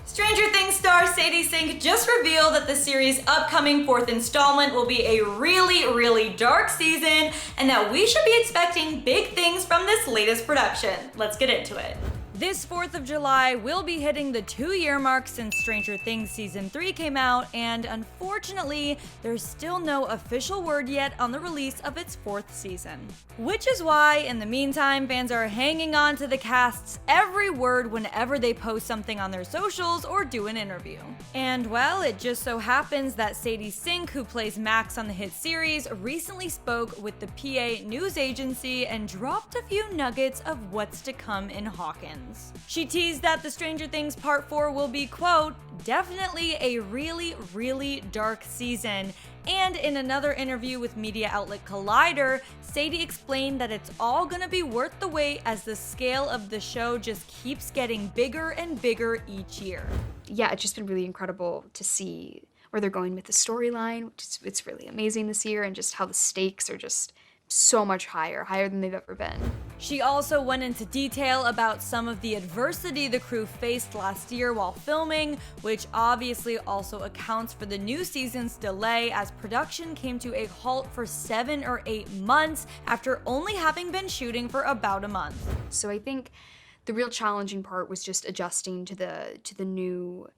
Stranger Things star Sadie Sink just revealed that the series' upcoming fourth installment will be a really dark season, and that we should be expecting big things from this latest production. Let's get into it. This 4th of July will be hitting the 2-year mark since Stranger Things Season 3 came out, and unfortunately, there's still no official word yet on the release of its 4th season. Which is why, in the meantime, fans are hanging on to the cast's every word whenever they post something on their socials or do an interview. And well, it just so happens that Sadie Sink, who plays Max on the hit series, recently spoke with the PA news agency and dropped a few nuggets of what's to come in Hawkins. She teased that the Stranger Things Part 4 will be, quote, definitely a really dark season. And in another interview with media outlet Collider, Sadie explained that it's all gonna be worth the wait as the scale of the show just keeps getting bigger and bigger each year. Yeah, it's just been really incredible to see where they're going with the storyline. It's really amazing this year, and just how the stakes are just so much higher than they've ever been. She also went into detail about some of the adversity the crew faced last year while filming, which obviously also accounts for the new season's delay, as production came to a halt for 7 or 8 months after only having been shooting for about a month. So I think the real challenging part was just adjusting to the new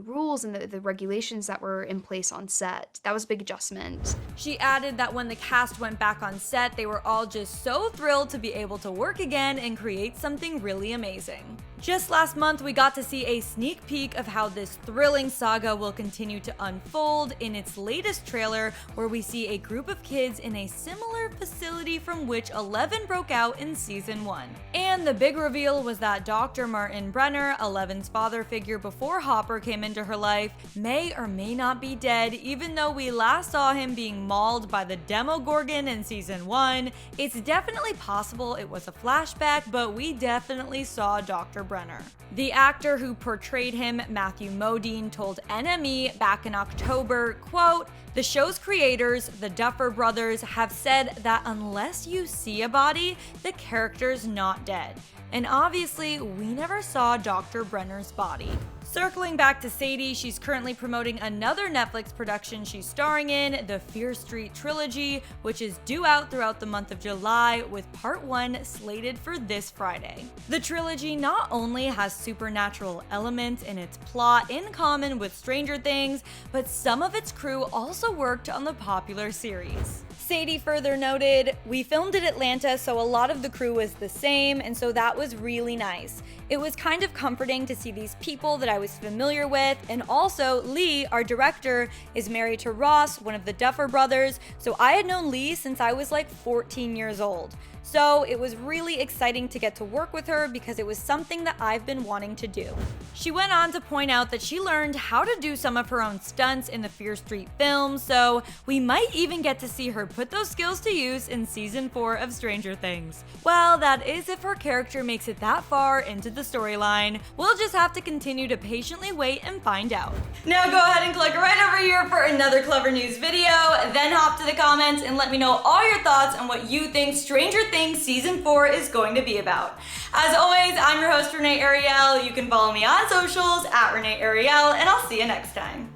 rules and the regulations that were in place on set. That was a big adjustment. She added that when the cast went back on set, they were all just so thrilled to be able to work again and create something really amazing. Just last month, we got to see a sneak peek of how this thrilling saga will continue to unfold in its latest trailer, where we see a group of kids in a similar facility from which Eleven broke out in Season 1. And the big reveal was that Dr. Martin Brenner, Eleven's father figure before Hopper came into her life, may or may not be dead, even though we last saw him being mauled by the Demogorgon in Season 1. It's definitely possible it was a flashback, but we definitely saw Dr. Brenner. The actor who portrayed him, Matthew Modine, told NME back in October, quote, "The show's creators, the Duffer Brothers, have said that unless you see a body, the character's not dead." And obviously, we never saw Dr. Brenner's body. Circling back to Sadie, she's currently promoting another Netflix production she's starring in, the Fear Street Trilogy, which is due out throughout the month of July, with Part 1 slated for this Friday. The trilogy not only has supernatural elements in its plot in common with Stranger Things, but some of its crew also worked on the popular series. Sadie further noted, "We filmed in Atlanta, so a lot of the crew was the same, and so that was really nice. It was kind of comforting to see these people that I was familiar with, and also Lee, our director, is married to Ross, one of the Duffer Brothers, so I had known Lee since I was like 14 years old. So it was really exciting to get to work with her because it was something that I've been wanting to do." She went on to point out that she learned how to do some of her own stunts in the Fear Street films, so we might even get to see her put those skills to use in Season 4 of Stranger Things. Well, that is if her character makes it that far into the storyline. We'll just have to continue to patiently wait and find out. Now go ahead and click right over here for another Clevver News video, then hop to the comments and let me know all your thoughts on what you think Stranger Things Season 4 is going to be about. As always, I'm your host, Renee Ariel. You can follow me on socials at Renee Ariel, and I'll see you next time.